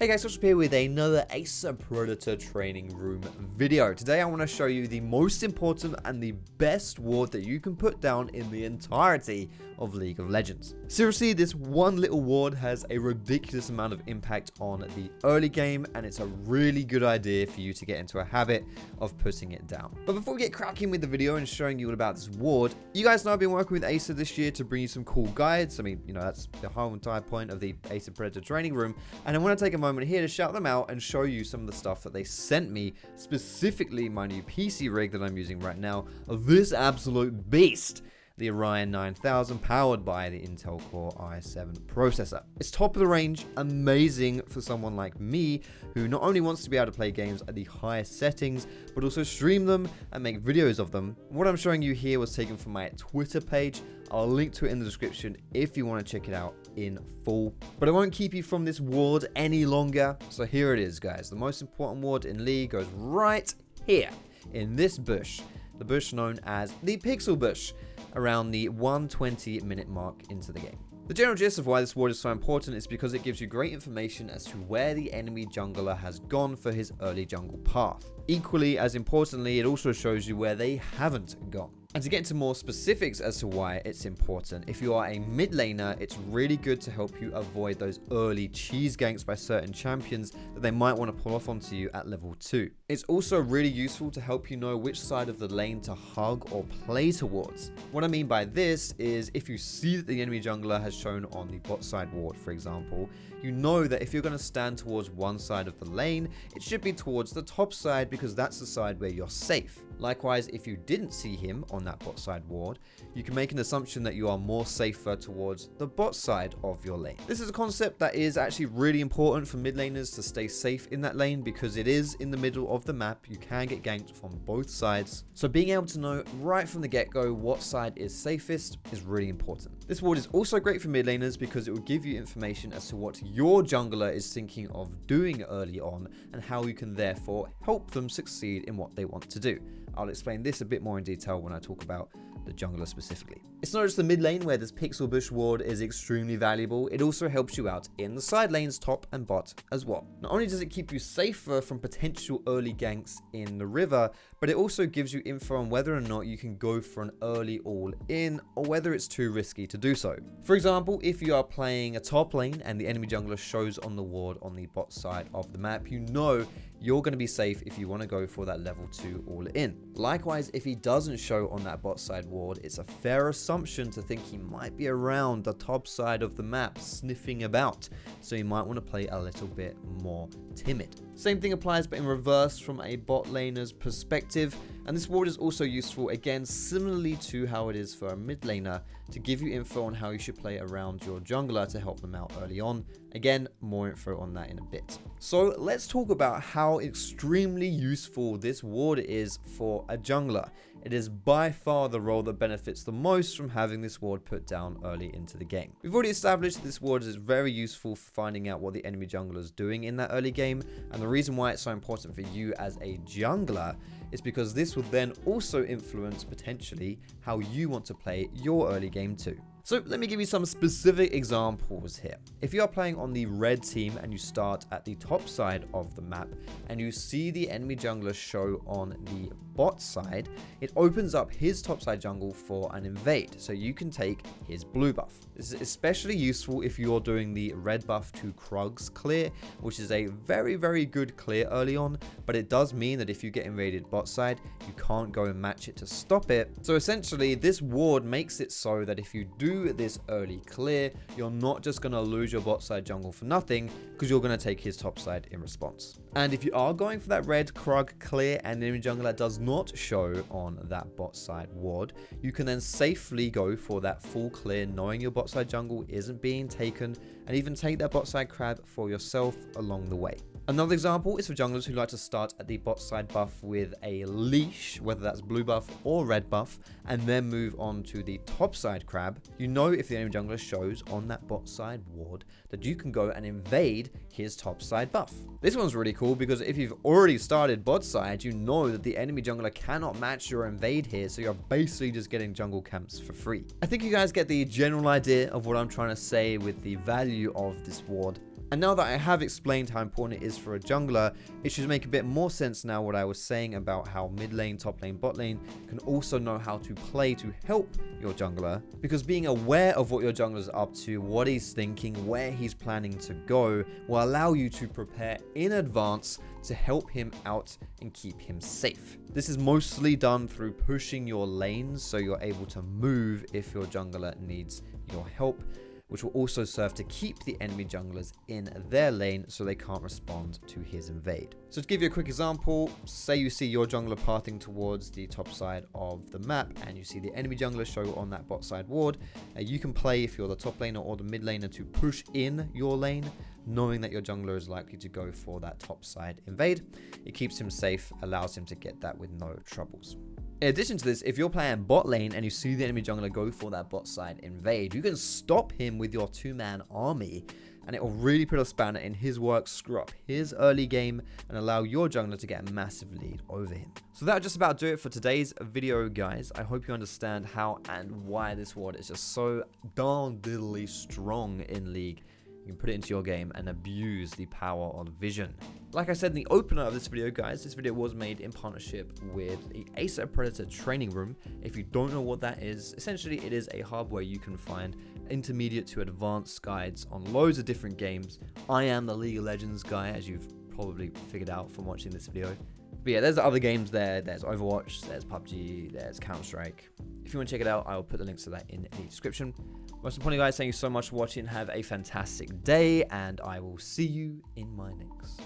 Hey guys, Foxdrop here with another Ace Predator training room video. Today I want to show you the most important and the best ward that you can put down in the entirety of League of Legends. Seriously, this one little ward has a ridiculous amount of impact on the early game, and it's a really good idea for you to get into a habit of putting it down. But before we get cracking with the video and showing you all about this ward, you guys know I've been working with Acer this year to bring you some cool guides. I mean, you know, that's the whole entire point of the Ace Predator training room, and I want to take a moment here to shout them out and show you some of the stuff that they sent me, specifically my new PC rig that I'm using right now, of this absolute beast, the Orion 9000, powered by the Intel Core i7 processor. It's top of the range, amazing for someone like me who not only wants to be able to play games at the highest settings, but also stream them and make videos of them. What I'm showing you here was taken from my Twitter page. I'll link to it in the description if you want to check it out in full. But I won't keep you from this ward any longer. So here it is, guys. The most important ward in League goes right here in this bush. The bush known as the Pixel Bush, around the 120-minute mark into the game. The general gist of why this ward is so important is because it gives you great information as to where the enemy jungler has gone for his early jungle path. Equally as importantly, it also shows you where they haven't gone. And to get into more specifics as to why it's important, if you are a mid laner, it's really good to help you avoid those early cheese ganks by certain champions that they might want to pull off onto you at level 2. It's also really useful to help you know which side of the lane to hug or play towards. What I mean by this is if you see that the enemy jungler has shown on the bot side ward, for example, you know that if you're going to stand towards one side of the lane, it should be towards the top side because that's the side where you're safe. Likewise, if you didn't see him on that bot side ward, you can make an assumption that you are more safer towards the bot side of your lane. This is a concept that is actually really important for mid laners to stay safe in that lane because it is in the middle of the map. You can get ganked from both sides. So being able to know right from the get-go what side is safest is really important. This ward is also great for mid laners because it will give you information as to what your jungler is thinking of doing early on and how you can therefore help them succeed in what they want to do. I'll explain this a bit more in detail when I talk about the jungler specifically. It's not just the mid lane where this Pixel Bush ward is extremely valuable, it also helps you out in the side lanes top and bot as well. Not only does it keep you safer from potential early ganks in the river, but it also gives you info on whether or not you can go for an early all-in or whether it's too risky to do so. For example, if you are playing a top lane and the enemy jungler shows on the ward on the bot side of the map, you know you're going to be safe if you want to go for that level 2 all-in. Likewise, if he doesn't show on that bot side ward, it's a fair assumption to think he might be around the top side of the map sniffing about, so you might want to play a little bit more timid. Same thing applies but in reverse from a bot laner's perspective, and this ward is also useful again similarly to how it is for a mid laner to give you info on how you should play around your jungler to help them out early on. Again, more info on that in a bit. So let's talk about how extremely useful this ward is for a jungler. It is by far the role that benefits the most from having this ward put down early into the game. We've already established that this ward is very useful for finding out what the enemy jungler is doing in that early game, and the reason why it's so important for you as a jungler is because this will then also influence potentially how you want to play your early game too. So let me give you some specific examples here. If you are playing on the red team and you start at the top side of the map and you see the enemy jungler show on the bot side, it opens up his top side jungle for an invade, so you can take his blue buff. This is especially useful if you're doing the red buff to Krug's clear, which is a very, very good clear early on, but it does mean that if you get invaded bot side, you can't go and match it to stop it. So essentially, this ward makes it so that if you do this early clear, you're not just going to lose your bot side jungle for nothing because you're going to take his top side in response. And if you are going for that red Krug clear and the enemy jungler does not show on that bot side ward, you can then safely go for that full clear knowing your bot side jungle isn't being taken, and even take that bot side crab for yourself along the way. Another example is for junglers who like to start at the bot side buff with a leash, whether that's blue buff or red buff, and then move on to the top side crab. You know if the enemy jungler shows on that bot side ward that you can go and invade his top side buff. This one's really cool because if you've already started bot side, you know that the enemy jungler cannot match your invade here, so you're basically just getting jungle camps for free. I think you guys get the general idea of what I'm trying to say with the value of this ward. And now that I have explained how important it is for a jungler, it should make a bit more sense now what I was saying about how mid lane, top lane, bot lane can also know how to play to help your jungler, because being aware of what your jungler is up to, what he's thinking, where he's planning to go, will allow you to prepare in advance to help him out and keep him safe. This is mostly done through pushing your lanes so you're able to move if your jungler needs your help, which will also serve to keep the enemy junglers in their lane so they can't respond to his invade. So to give you a quick example, say you see your jungler pathing towards the top side of the map and you see the enemy jungler show on that bot side ward. You can play, if you're the top laner or the mid laner, to push in your lane, knowing that your jungler is likely to go for that top side invade. It keeps him safe, allows him to get that with no troubles. In addition to this, if you're playing bot lane and you see the enemy jungler go for that bot side invade, you can stop him with your 2-man army, and it will really put a spanner in his works, screw up his early game, and allow your jungler to get a massive lead over him. So that'll just about do it for today's video, guys. I hope you understand how and why this ward is just so darn diddly strong in League. You can put it into your game and abuse the power of vision. Like I said in the opener of this video, guys, this video was made in partnership with the Predator training room. If you don't know what that is, essentially it is a hub where you can find intermediate to advanced guides on loads of different games. I am the League of Legends guy, as you've probably figured out from watching this video. But yeah, there's other games there. There's Overwatch, there's PUBG, there's Counter-Strike. If you want to check it out, I'll put the links to that in the description. Most importantly, guys, thank you so much for watching. Have a fantastic day, and I will see you in my next